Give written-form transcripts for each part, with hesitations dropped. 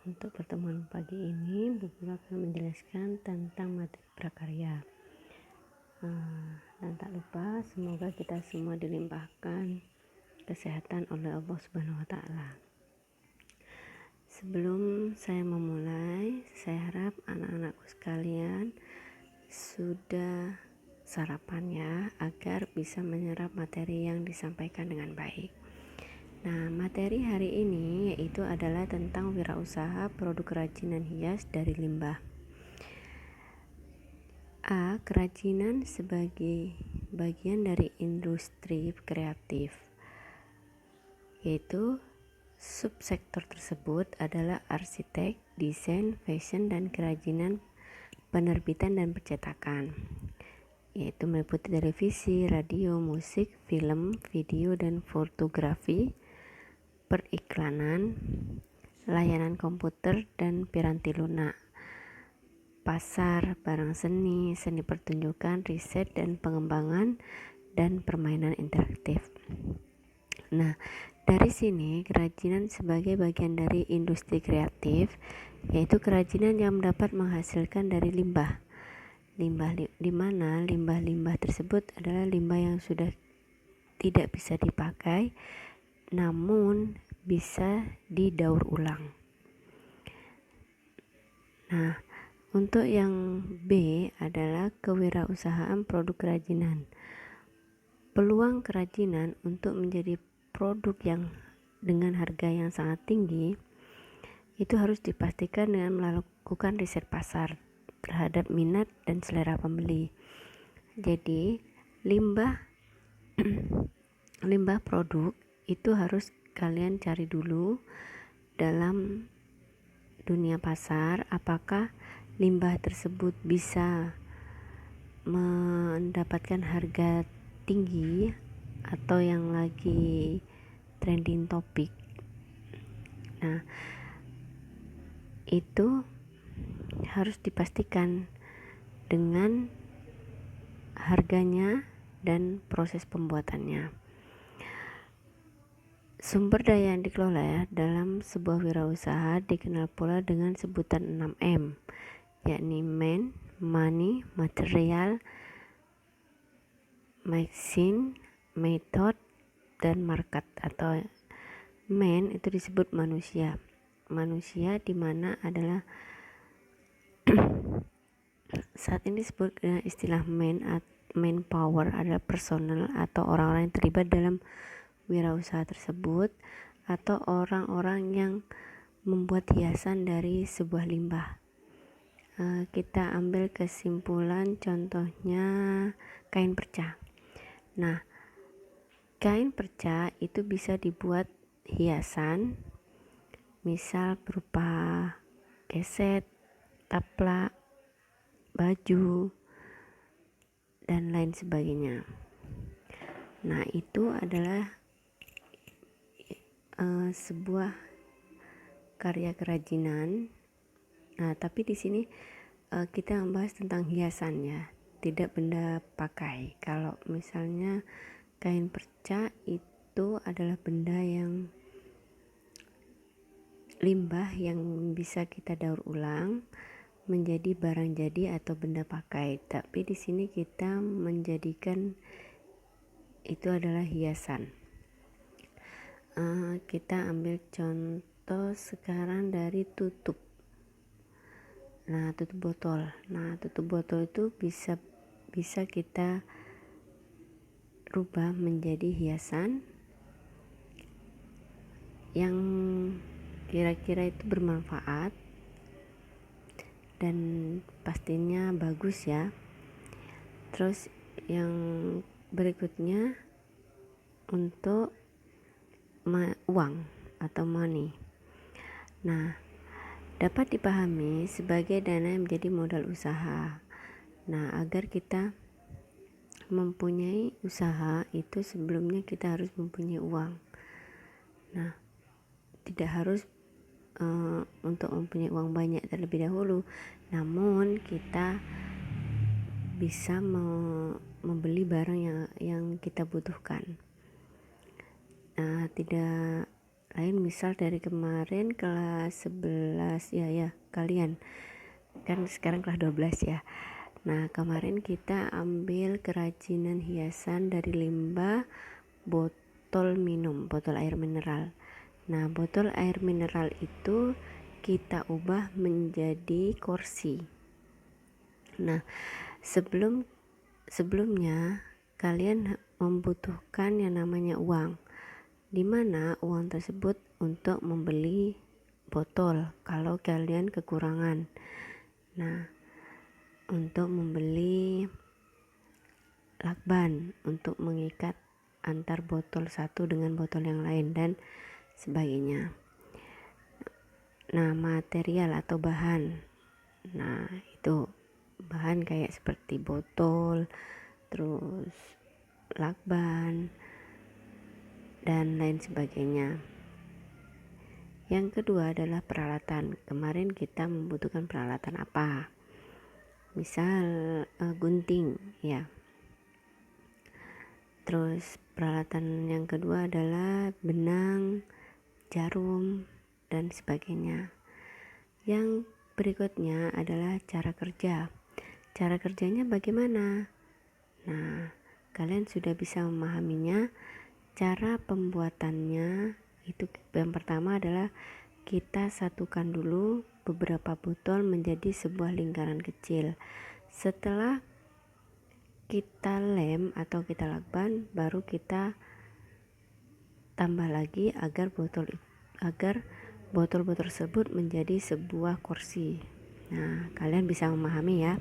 Untuk pertemuan pagi ini, Bu Guru akan menjelaskan tentang materi prakarya. Dan tak lupa, semoga kita semua dilimpahkan kesehatan oleh Allah Subhanahu wa Ta'ala. Sebelum saya memulai, saya harap anak-anakku sekalian sudah sarapan ya, agar bisa menyerap materi yang disampaikan dengan baik. Nah, materi hari ini yaitu adalah tentang wirausaha produk kerajinan hias dari limbah. A. Kerajinan sebagai bagian dari industri kreatif, yaitu subsektor tersebut adalah arsitek, desain, fashion, dan kerajinan penerbitan dan percetakan, yaitu meliputi televisi, radio, musik, film, video, dan fotografi, periklanan, layanan komputer dan piranti lunak, pasar, barang seni, seni pertunjukan, riset dan pengembangan, dan permainan interaktif. Nah, dari sini kerajinan sebagai bagian dari industri kreatif, yaitu kerajinan yang dapat menghasilkan dari limbah. Di mana limbah-limbah tersebut adalah limbah yang sudah tidak bisa dipakai, namun bisa didaur ulang. Nah, untuk yang B adalah kewirausahaan produk kerajinan. Peluang kerajinan untuk menjadi produk yang dengan harga yang sangat tinggi itu harus dipastikan dengan melakukan riset pasar terhadap minat dan selera pembeli. Jadi, limbah produk itu harus kalian cari dulu dalam dunia pasar, apakah limbah tersebut bisa mendapatkan harga tinggi atau yang lagi trending topik. Nah, itu harus dipastikan dengan harganya dan proses pembuatannya. Sumber daya yang dikelola ya, dalam sebuah wirausaha dikenal pula dengan sebutan 6M, yakni man, money, material, machine, method, dan market. Atau man itu disebut manusia di mana adalah saat ini disebut dengan istilah manpower adalah personel atau orang-orang yang terlibat dalam wirausaha tersebut, atau orang-orang yang membuat hiasan dari sebuah limbah. Kita ambil kesimpulan, contohnya kain perca. Nah, kain perca itu bisa dibuat hiasan, misal berupa keset, taplak, baju, dan lain sebagainya. Nah, itu adalah sebuah karya kerajinan. Nah, tapi di sini kita membahas tentang hiasan ya, tidak benda pakai. Kalau misalnya kain perca itu adalah benda yang limbah yang bisa kita daur ulang menjadi barang jadi atau benda pakai. Tapi di sini kita menjadikan itu adalah hiasan. Kita ambil contoh sekarang dari tutup. Nah, tutup botol. Nah, tutup botol itu bisa kita rubah menjadi hiasan yang kira-kira itu bermanfaat dan pastinya bagus ya. Terus yang berikutnya untuk uang atau money. Nah, dapat dipahami sebagai dana yang menjadi modal usaha. Nah, agar kita mempunyai usaha itu sebelumnya kita harus mempunyai uang. Nah, tidak harus untuk mempunyai uang banyak terlebih dahulu, namun kita bisa membeli barang yang kita butuhkan. Tidak lain. Misal dari kemarin kelas 11 ya kalian kan sekarang kelas 12 ya. Nah, kemarin kita ambil kerajinan hiasan dari limbah botol minum, botol air mineral. Nah, botol air mineral itu kita ubah menjadi kursi. Nah, sebelumnya kalian membutuhkan yang namanya uang, dimana uang tersebut untuk membeli botol kalau kalian kekurangan. Nah, untuk membeli lakban untuk mengikat antar botol satu dengan botol yang lain dan sebagainya. Nah, material atau bahan, nah itu bahan kayak seperti botol, terus lakban dan lain sebagainya. Yang kedua adalah peralatan. Kemarin kita membutuhkan peralatan apa? Misal gunting ya. Terus peralatan yang kedua adalah benang, jarum dan sebagainya. Yang berikutnya adalah cara kerja. Cara kerjanya bagaimana? Nah, kalian sudah bisa memahaminya. Cara pembuatannya itu yang pertama adalah kita satukan dulu beberapa botol menjadi sebuah lingkaran kecil. Setelah kita lem atau kita lakban, baru kita tambah lagi agar botol-botol tersebut menjadi sebuah kursi. Nah, kalian bisa memahami ya.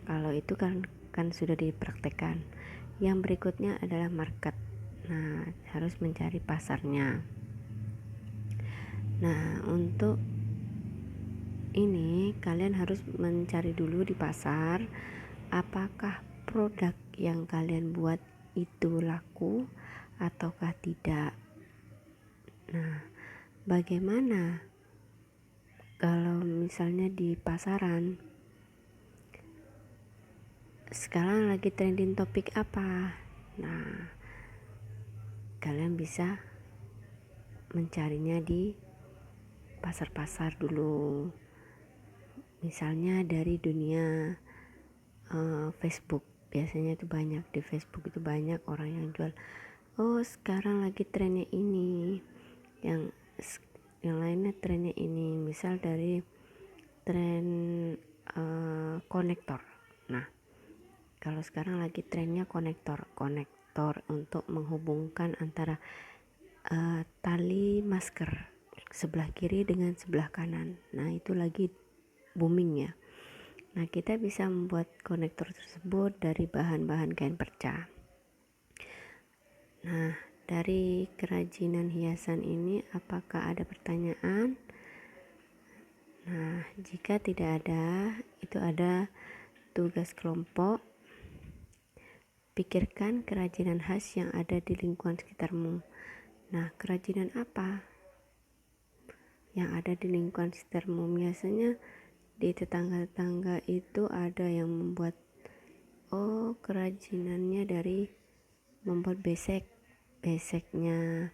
Kalau itu kan sudah dipraktekkan. Yang berikutnya adalah market. Nah, harus mencari pasarnya. Nah, untuk ini kalian harus mencari dulu di pasar apakah produk yang kalian buat itu laku ataukah tidak. Nah, bagaimana kalau misalnya di pasaran sekarang lagi trending topik apa? Nah, kalian bisa mencarinya di pasar-pasar dulu. Misalnya dari dunia Facebook. Biasanya itu banyak di Facebook, itu banyak orang yang jual. Oh, sekarang lagi trennya ini. Yang lainnya trennya ini. Misal dari tren konektor. Nah, kalau sekarang lagi trennya konektor untuk menghubungkan antara tali masker sebelah kiri dengan sebelah kanan. Nah, itu lagi booming ya. Nah, kita bisa membuat konektor tersebut dari bahan-bahan kain perca. Nah, dari kerajinan hiasan ini apakah ada pertanyaan? Nah, jika tidak ada, itu ada tugas kelompok. Pikirkan kerajinan khas yang ada di lingkungan sekitarmu. Nah, kerajinan apa yang ada di lingkungan sekitarmu? Biasanya di tetangga-tetangga itu ada yang membuat kerajinannya dari membuat beseknya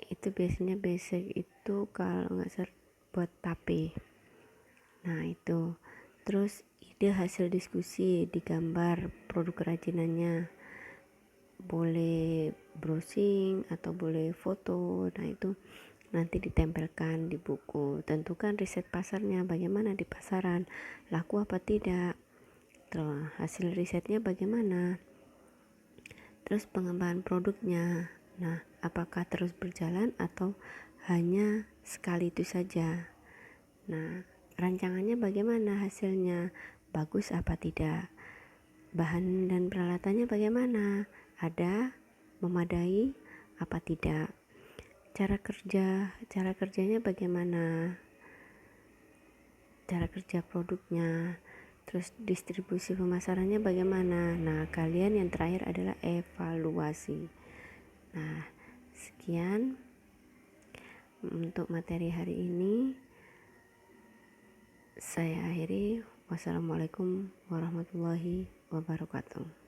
itu biasanya besek itu kalau nggak salah buat tape. Nah, itu terus ide hasil diskusi digambar produk kerajinannya, boleh browsing atau boleh foto. Nah, itu nanti ditempelkan di buku. Tentukan riset pasarnya bagaimana di pasaran, laku apa tidak. Terus hasil risetnya bagaimana. Terus pengembangan produknya. Nah, apakah terus berjalan atau hanya sekali itu saja. Nah, rancangannya bagaimana hasilnya, bagus apa tidak. Bahan dan peralatannya bagaimana, ada memadai apa tidak. Cara kerjanya bagaimana, cara kerja produknya, terus distribusi pemasarannya bagaimana. Nah, kalian yang terakhir adalah evaluasi. Nah, sekian untuk materi hari ini. Saya akhiri. Wassalamualaikum warahmatullahi wabarakatuh.